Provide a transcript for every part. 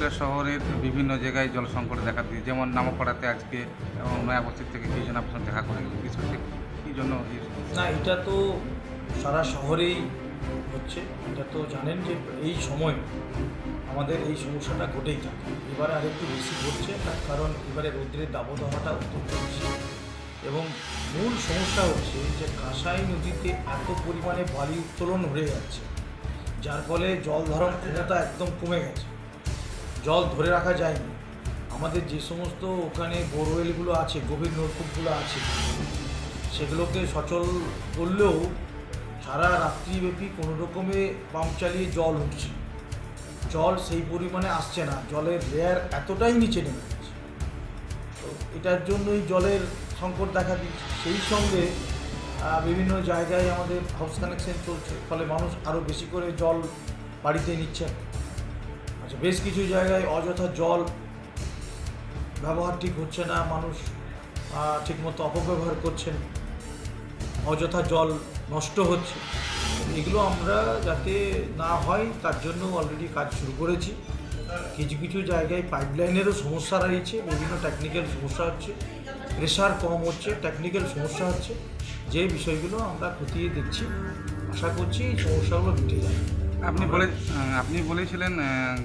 বাঁকুড়া শহরের বিভিন্ন জায়গায় জল সংকট দেখা দিয়েছে, যেমন নামপাড়াতে আজকে এবং নয়াবস্তির থেকে কিছুজন আপনার সঙ্গে দেখা করে গেল বিষয়টি কী জন্য এই সমস্যা? না, এটা তো সারা শহরেই হচ্ছে। এটা তো জানেন যে এই সময় আমাদের এই সমস্যাটা ঘটেই থাকে। এবারে আরেকটু বেশি ঘটছে, তার কারণ এবারে রৌদ্রের দাবদাহটা অত্যন্ত বেশি এবং মূল সমস্যা হচ্ছে যে কাঁসাই নদীতে এত পরিমাণে বালি উত্তোলন হয়ে যাচ্ছে, যার ফলে জল ধারণ ক্ষমতা একদম কমে গেছে, জল ধরে রাখা যায়নি। আমাদের যে সমস্ত ওখানে বোরওয়েলগুলো আছে, গভীর নলকূপগুলো আছে, সেগুলোকে সচল করলেও সারা রাত্রিব্যাপী কোনো রকমে পাম্প চালিয়ে জল উঠছে, জল সেই পরিমাণে আসছে না, জলের লেয়ার এতটাই নিচে নেমে গেছে। তো এটার জন্যই জলের সংকট দেখা দিচ্ছে। সেই সঙ্গে বিভিন্ন জায়গায় আমাদের হাউস কানেকশন চলছে, ফলে মানুষ আরও বেশি করে জল বাড়িতে নিচ্ছেন। আচ্ছা, বেশ কিছু জায়গায় অযথা জল ব্যবহার ঠিক হচ্ছে না, মানুষ ঠিকমতো অপব্যবহার করছেন, অযথা জল নষ্ট হচ্ছে। এগুলো আমরা যাতে না হয় তার জন্য অলরেডি কাজ শুরু করেছি। কিছু কিছু জায়গায় পাইপলাইনেরও সমস্যা রয়েছে, বিভিন্ন টেকনিক্যাল সমস্যা হচ্ছে, প্রেশার কম হচ্ছে, টেকনিক্যাল সমস্যা হচ্ছে, যে বিষয়গুলো আমরা খতিয়ে দেখছি। আশা করছি এই সমস্যাগুলো মিটে যাবে। আপনি বলেছিলেন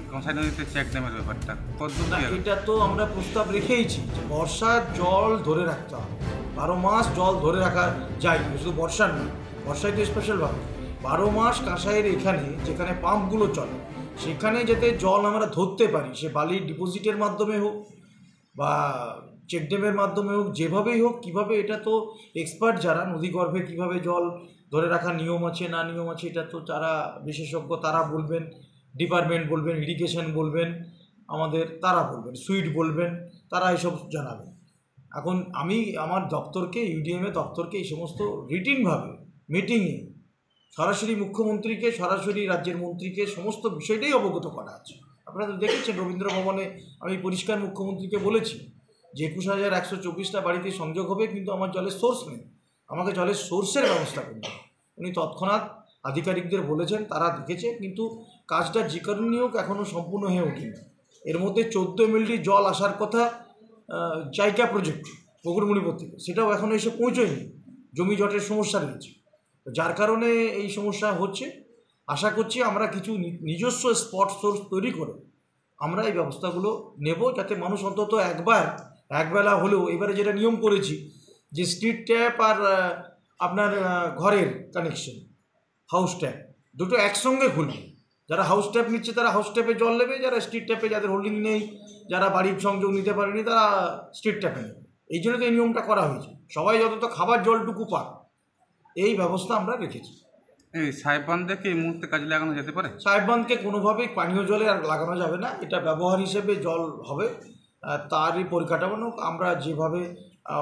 কংসাই নদীতে চেক ড্যামের ব্যাপারটা কতদূর না, কি হলো? এটা তো আমরা প্রস্তাব রেখেইছি যে বর্ষার জল ধরে রাখতে হবে, 12 মাস জল ধরে রাখা যায়, শুধু বর্ষার না, বর্ষায় তো স্পেশালভাবে 12 মাস কাঁসাইয়ের এখানে যেখানে পাম্পগুলো চলে সেখানে যাতে জল আমরা ধরতে পারি, সে বালির ডিপোজিটের মাধ্যমে হোক বা চেকড্যামের মাধ্যমে হোক, যেভাবেই হোক। কীভাবে, এটা তো এক্সপার্ট যারা নদীগর্ভে কীভাবে জল ধরে রাখার নিয়ম আছে না নিয়ম আছে, এটা তো যারা বিশেষজ্ঞ তারা বলবেন, ডিপার্টমেন্ট বলবেন, ইরিগেশন বলবেন, আমাদের তারা বলবেন, সুইট বলবেন, তারা এইসব জানাবেন। এখন আমি আমার দপ্তরকে, ইউডিএমএ দপ্তরকে এই সমস্ত রিটিনভাবে মিটিংয়ে সরাসরি মুখ্যমন্ত্রীকে, সরাসরি রাজ্যের মন্ত্রীকে সমস্ত বিষয়টাই অবগত করা আছে। আপনারা তো দেখেছেন রবীন্দ্র ভবনে আমি পরিষ্কার মুখ্যমন্ত্রীকে বলেছি যে 21,124টা বাড়িতে সংযোগ হবে, কিন্তু আমার জলের সোর্স নেই, আমাকে জলের সোর্সের ব্যবস্থা করতে হবে। উনি তৎক্ষণাৎ আধিকারিকদের বলেছেন, তারা দেখেছে, কিন্তু কাজটা যে কারণেই হোক এখনও সম্পূর্ণ হয়ে ওঠেনি। এর মধ্যে 14 এমএলডি জল আসার কথা জায়গা প্রজেক্ট পুকুরমণিপুর থেকে, সেটাও এখনও এসে পৌঁছয়নি, জমি জটের সমস্যা রয়েছে, যার কারণে এই সমস্যা হচ্ছে। আশা করছি আমরা কিছু নিজস্ব স্পট সোর্স তৈরি করে আমরা এই ব্যবস্থাগুলো নেব, যাতে মানুষ অন্তত একবেলা হলেও, এবারে যেটা নিয়ম করেছি যে স্ট্রিট ট্যাপ আর আপনার ঘরের কানেকশন, হাউস ট্যাপ দুটো একসঙ্গে খুলবে। যারা হাউস ট্যাপ নিচ্ছে তারা হাউস ট্যাপে জল নেবে, যারা স্ট্রিট ট্যাপে, যাদের হোল্ডিং নেই, যারা বাড়ির সংযোগ নিতে পারেনি, তারা স্ট্রিট ট্যাপে নেবে। এই জন্য তো এই নিয়মটা করা হয়েছে, সবাই যত খাবার জলটুকু পাক, এই ব্যবস্থা আমরা রেখেছি। এই সাহেব বাঁধকে এই মুহূর্তে কাজে লাগানো যেতে পারে? সাহেব বাঁধকে কোনোভাবেই পানীয় জলে আর লাগানো যাবে না, এটা ব্যবহার হিসেবে জল হবে। তারই পরিকাঠামো আমরা যেভাবে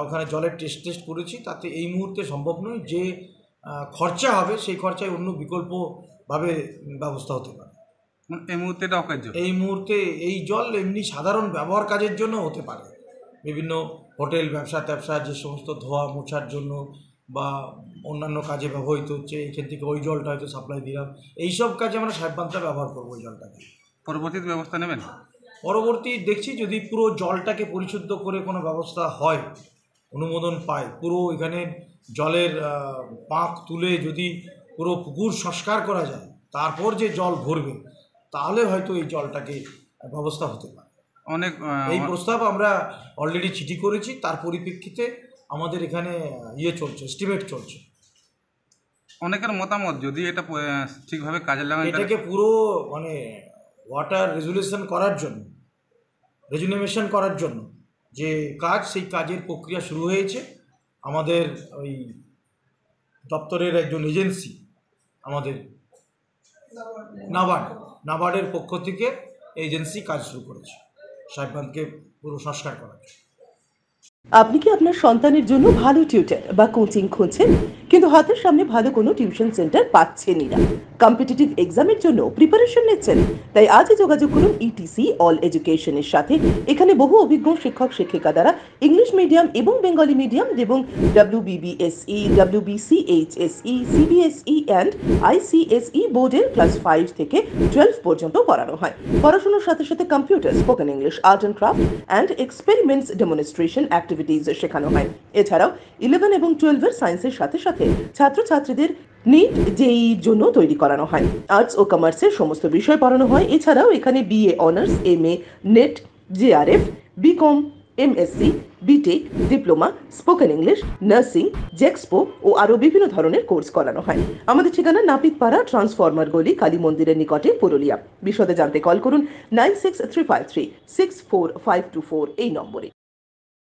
ওখানে জলের টেস্ট করেছি, তাতে এই মুহূর্তে সম্ভব নয়। যে খরচা হবে সেই খরচায় অন্য বিকল্পভাবে ব্যবস্থা হতে পারে। এই মুহূর্তে এটা অকার্য। এই মুহূর্তে এই জল এমনি সাধারণ ব্যবহার কাজের জন্য হতে পারে, বিভিন্ন হোটেল, ব্যবসা যে সমস্ত ধোয়া মোছার জন্য বা অন্যান্য কাজে ব্যবহৃত হচ্ছে, এখান থেকে ওই জলটা হয়তো সাপ্লাই দিলাম, এইসব কাজে আমরা সাহেব বাঁধটা ব্যবহার করবো ওই জলটাকে। পরবর্তীতে ব্যবস্থা নেবেন? পরবর্তী দেখছি, যদি পুরো জলটাকে পরিশুদ্ধ করে কোনো ব্যবস্থা হয়, অনুমোদন পায়, পুরো এখানে জলের পাঁক তুলে যদি পুরো পুকুর সংস্কার করা যায়, তারপর যে জল ভরবে, তাহলে হয়তো এই জলটাকে ব্যবস্থা হতে পারে। এই প্রস্তাব আমরা অলরেডি চিঠি করেছি, তার পরিপ্রেক্ষিতে আমাদের এখানে চলছে, এস্টিমেট চলছে। অনেকের মতামত, যদি এটা ঠিকভাবে কাজে লাগানো, এটাকে পুরো মানে ওয়াটার রেজুলেশন করার জন্য, রেজুনেশন করার জন্য যে কাজ, সেই কাজের প্রক্রিয়া শুরু হয়েছে। আমাদের ওই দপ্তরের একজন এজেন্সি, আমাদের নাবার্ডের পক্ষ থেকে এজেন্সি কাজ শুরু করেছে সাহেব বাঁধকে পুরো সংস্কার করার জন্য। আপনি কি আপনার সন্তানের জন্য ভালো টিউটর বা কোচিং খুঁজছেন, কিন্তু হাতের সামনে ভালো কোনো টিউশন সেন্টার পাচ্ছেনই না? কম্পিটিটিভ এক্সামের জন্য প্রিপারেশন নিচ্ছেন? তাই আজই যোগাযোগ করুন ইটিসি অল এডুকেশনের সাথে। এখানে বহু অভিজ্ঞ শিক্ষক শিক্ষিকা দ্বারা ইংলিশ মিডিয়াম এবং বেঙ্গলি মিডিয়াম এবং WBBSE, WBCHSE, CBSE and ICSE বোর্ডের ক্লাস 5 থেকে 12 পর্যন্ত পড়ানো হয়। পড়াশোনার সাথে সাথে computer, spoken English, art and craft and experiments demonstration activities শেখানো হয়। এছাড়াও 11 এবং 12 এর সায়েন্সের সাথে সাথে ছাত্রছাত্রীদের নিট জেইর জন্য তৈরি করানো হয়। আর্টস ও কমার্সের সমস্ত বিষয় পড়ানো হয়। এছাড়াও এখানে BA honours, MA, NET, JRF, BCom, MSc, BTech, diploma, spoken English, nursing, জেক্সপো ও আরও বিভিন্ন ধরনের কোর্স করানো হয়। আমাদের ঠিকানা নাপিতপাড়া, ট্রান্সফরমার গলি, কালী মন্দিরের নিকটে, পুরুলিয়া। বিশদে জানতে কল করুন 9635364524 এই নম্বরে।